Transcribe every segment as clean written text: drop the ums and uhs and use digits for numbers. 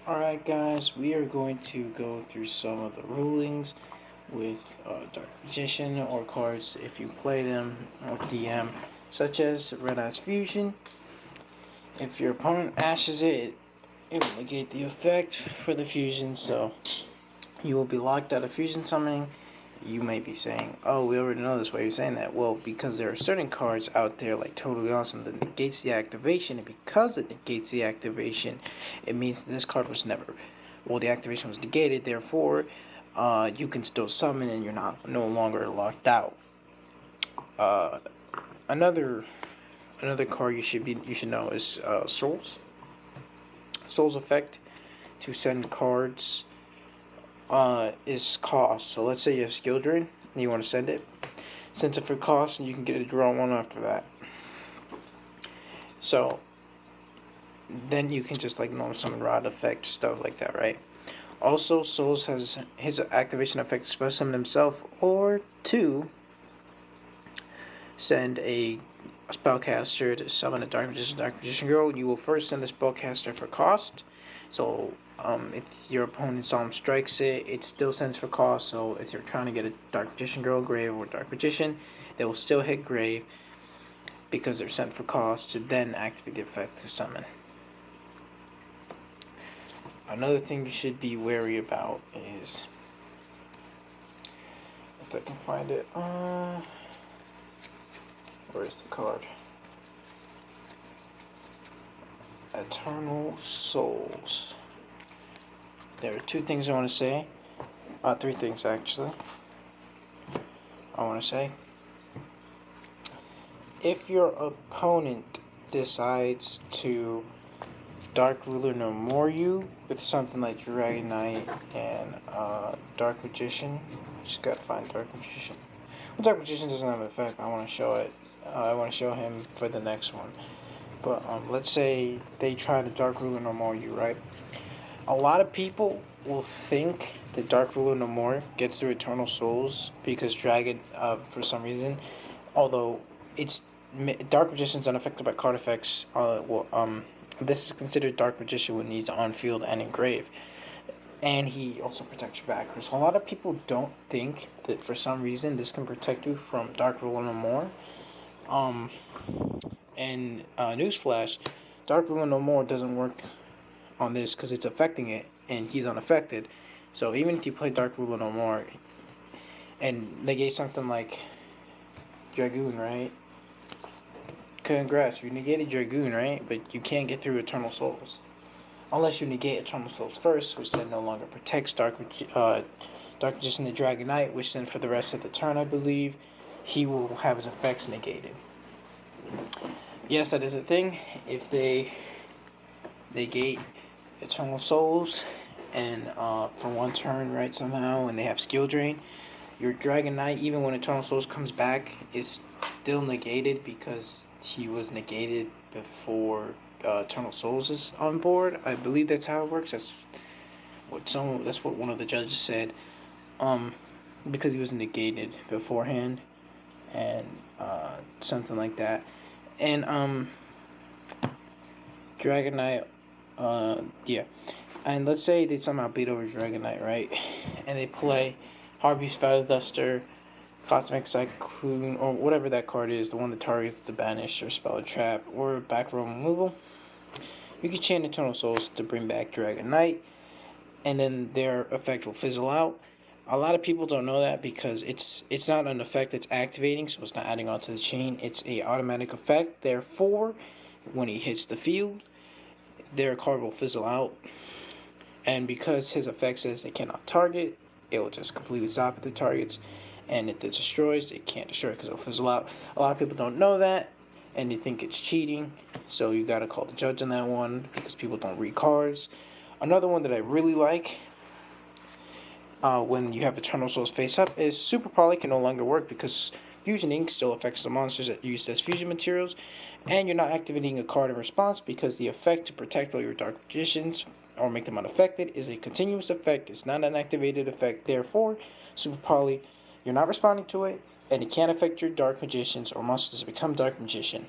Alright guys, we are going to go through some of the rulings with Dark Magician or cards if you play them with DM, such as Red Eyes Fusion. If your opponent ashes it, it will negate the effect for the fusion, so you will be locked out of fusion summoning. You may be saying, oh, we already know this, why you're saying that. Well, because there are certain cards out there like Totally Awesome that negates the activation, and because it negates the activation, it means that this card was never, well, the activation was negated, therefore, you can still summon and you're no longer locked out. Uh, another card you should know is Souls. Souls effect to send cards is cost. So let's say you have skill drain and you want to send it. Send it for cost and you can get a draw one after that. So then you can just like normal summon rod effect, stuff like that, right? Also, Souls has his activation effect to special summon himself or to send a spellcaster to summon a Dark Magician Girl. You will first send the spellcaster for cost. So if your opponent Solemn strikes it, it still sends for cost. So if you're trying to get a Dark Magician Girl, Grave, or Dark Magician, they will still hit Grave because they're sent for cost to then activate the effect to summon. Another thing you should be wary about is, if I can find it, where's the card? Eternal Souls. There are two things I want to say. Three things actually. I want to say. If your opponent decides to Dark Ruler No More you with something like Dragon Knight and Dark Magician, just gotta find Dark Magician. Well, Dark Magician doesn't have an effect. I want to show it. I want to show him for the next one. But let's say they try to Dark Ruler No More you, right? A lot of people will think that Dark Ruler No More gets through Eternal Souls because Dragon, for some reason, although it's Dark Magician's unaffected by card effects. This is considered Dark Magician when he's on field and in grave, and he also protects your backers. So a lot of people don't think that for some reason this can protect you from Dark Ruler No More. And newsflash, Dark Ruler No More doesn't work on this because it's affecting it and he's unaffected. So even if you play Dark Ruler No More and negate something like Dragoon, right? Congrats, you negated Dragoon, right? But you can't get through Eternal Souls. Unless you negate Eternal Souls first, which then no longer protects Dark Magician the Dragon Knight, which then for the rest of the turn, I believe, he will have his effects negated. Yes, that is a thing. If they negate Eternal Souls and for one turn, right, somehow, and they have skill drain, your Dragon Knight, even when Eternal Souls comes back, is still negated because he was negated before Eternal Souls is on board. I believe that's how it works. That's what one of the judges said. Because he was negated beforehand, and something like that. And Dragon Knight, yeah. And let's say they somehow beat over Dragon Knight, right? And they play Harvey's Feather Duster, Cosmic Cyclone, or whatever that card is, the one that targets the banish or spell a trap or back row removal. You can chain Eternal Souls to bring back Dragon Knight, and then their effect will fizzle out. A lot of people don't know that because it's not an effect that's activating, so it's not adding on to the chain. It's a automatic effect. Therefore, when he hits the field, their card will fizzle out. And because his effect says they cannot target, it will just completely stop at the targets. And if it destroys, it can't destroy because it'll fizzle out. A lot of people don't know that, and they think it's cheating. So you gotta call the judge on that one because people don't read cards. Another one that I really like when you have Eternal Souls face up is Super Poly can no longer work because Fusion Ink still affects the monsters that used as fusion materials, and you're not activating a card in response because the effect to protect all your Dark Magicians or make them unaffected is a continuous effect. It's not an activated effect. Therefore, Super Poly, you're not responding to it, and it can't affect your Dark Magicians or monsters that become Dark Magician.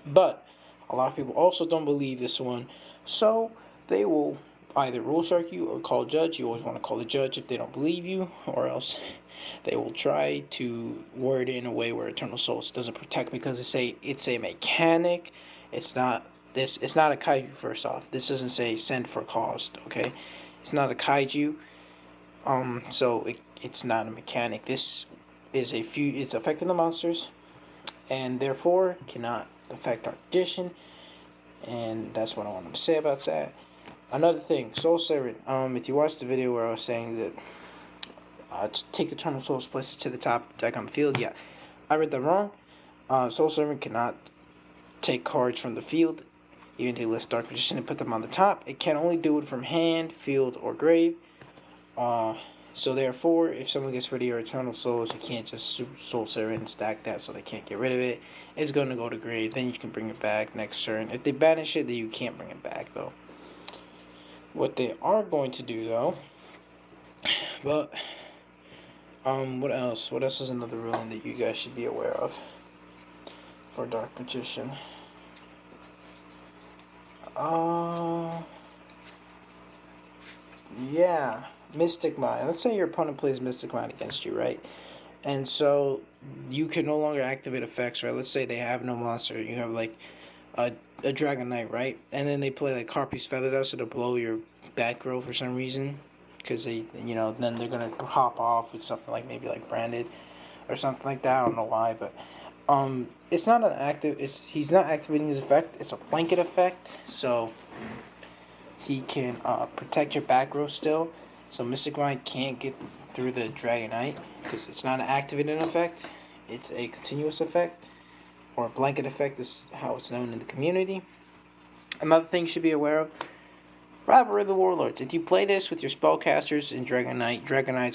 But a lot of people also don't believe this one, so they will either rule strike you or call judge. You always want to call the judge if they don't believe you, or else they will try to word it in a way where Eternal Souls doesn't protect, because it's a mechanic. It's not a kaiju. First off, this doesn't say send for cost. Okay, it's not a kaiju. So it's not a mechanic. This is it's affecting the monsters, and therefore cannot affect our condition. And that's what I wanted to say about that. Another thing, Soul Servant. If you watched the video where I was saying that just take Eternal Souls, place it to the top of the deck on the field, yeah, I read that wrong. Soul Servant cannot take cards from the field, even if they list Dark Magician and put them on the top. It can only do it from hand, field, or grave. So therefore, if someone gets rid of your Eternal Souls, you can't just Soul Servant and stack that so they can't get rid of it. It's going to go to grave, then you can bring it back next turn. If they banish it, then you can't bring it back, though. What they are going to do, though, but, what else? What else is another ruling that you guys should be aware of for Dark Magician? Yeah, Mystic Mind. Let's say your opponent plays Mystic Mind against you, right? And so you can no longer activate effects, right? Let's say they have no monster. You have like a Dragon Knight, right? And then they play like Harpy's Feather Duster to blow your back row for some reason, because they, then they're gonna hop off with something like maybe like Branded or something like that. I don't know why, but it's not an active. He's not activating his effect. It's a blanket effect, so he can protect your back row still. So Mystic Mind can't get through the Dragon Knight because it's not an activated effect. It's a continuous effect, or a blanket effect is how it's known in the community. Another thing you should be aware of, Rivalry of the Warlords. If you play this with your spellcasters in Dragon Knight's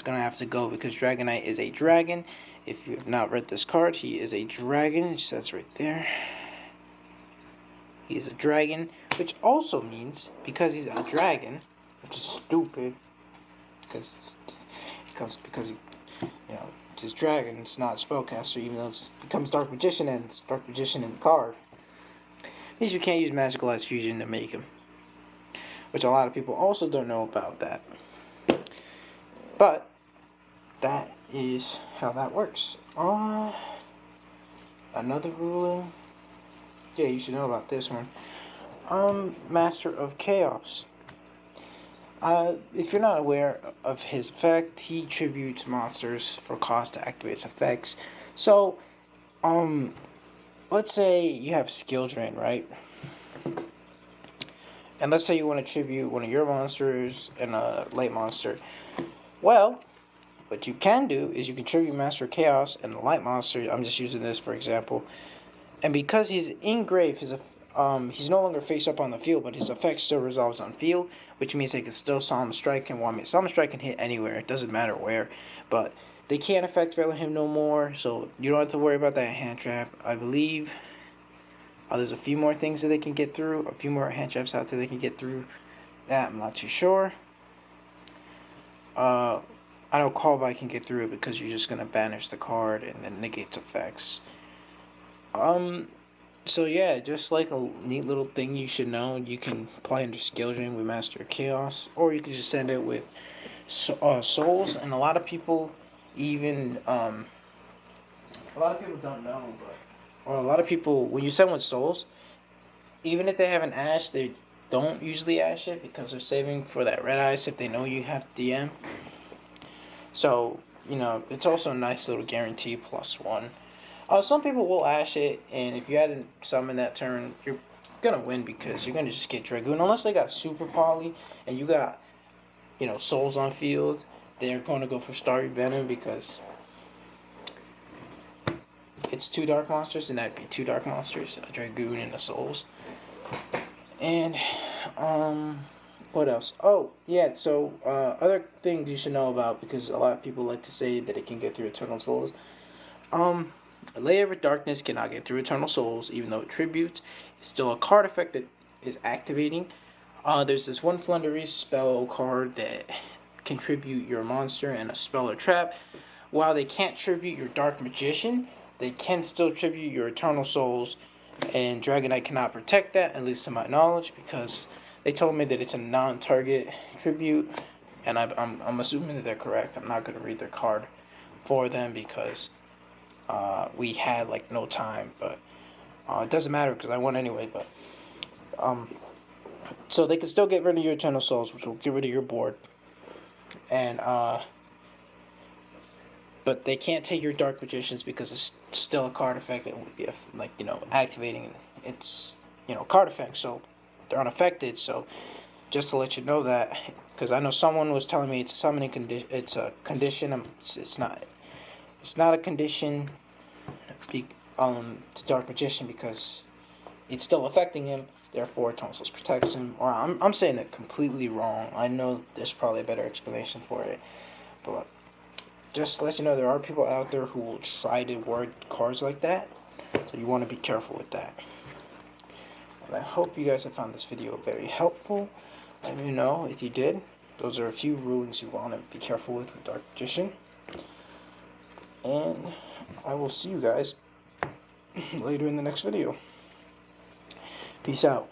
going to have to go, because Dragon Knight is a dragon. If you have not read this card, he is a dragon. It says right there. He is a dragon, which also means, because he's a dragon, which is stupid, because it's dragon, it's not spellcaster, even though it becomes Dark Magician, and it's Dark Magician in the card. It means you can't use Magical Ice Fusion to make him, which a lot of people also don't know about that. But that is how that works. Another ruling. Yeah, you should know about this one. Master of Chaos. If you're not aware of his effect, he tributes monsters for cost to activate his effects. So, let's say you have skill drain, right? And let's say you want to tribute one of your monsters and a light monster. Well, what you can do is you can tribute Master of Chaos and the light monster. I'm just using this for example. And because he's in grave, he's no longer face up on the field, but his effect still resolves on field, which means they can still Solemn Strike and one-minute Solemn Strike can hit anywhere. It doesn't matter where, but they can't affect him no more, so you don't have to worry about that hand trap. I believe there's a few more things that they can get through, a few more hand traps out there they can get through. That I'm not too sure. I know Callback can get through it because you're just gonna banish the card and then negates effects. So yeah, just like a neat little thing you should know, you can play under Skill Drain with Master of Chaos, or you can just send it with Souls. And a lot of people even a lot of people don't know, or a lot of people, when you send with Souls, even if they have an Ash, they don't usually Ash it because they're saving for that Red Ice if they know you have DM. So it's also a nice little guarantee +1. Some people will Ash it, and if you hadn't summoned that turn, you're gonna win because you're gonna just get Dragoon. Unless they got Super Poly and you got, Souls on field, they're gonna go for Starry Venom because it's 2 Dark Monsters, and that'd be 2 Dark Monsters, a Dragoon and a Souls. And, what else? Oh, yeah, so, other things you should know about, because a lot of people like to say that it can get through Eternal Souls. Layer of Darkness cannot get through Eternal Souls, even though it tributes. It's still a card effect that is activating. There's this one Flunderies spell card that can tribute your monster and a spell or trap. While they can't tribute your Dark Magician, they can still tribute your Eternal Souls, and Dragon Knight cannot protect that, at least to my knowledge, because They told me that it's a non-target tribute, and I'm assuming that they're correct. I'm not gonna read their card for them because we had like no time, but it doesn't matter because I won anyway. But so they can still get rid of your Eternal Souls, which will get rid of your board, and but they can't take your Dark Magicians because it's still a card effect that would be like activating. It's card effect, so they're unaffected. So just to let you know that, because I know someone was telling me it's a summoning condition. It's a condition. It's not. It's not a condition. To Dark Magician because it's still affecting him. Therefore, Eternal Souls protects him. Or I'm saying it completely wrong. I know there's probably a better explanation for it, but just to let you know, there are people out there who will try to word cards like that. So you want to be careful with that. And I hope you guys have found this video very helpful. Let me know if you did. Those are a few rulings you want to be careful with Dark Magician. And I will see you guys later in the next video. Peace out.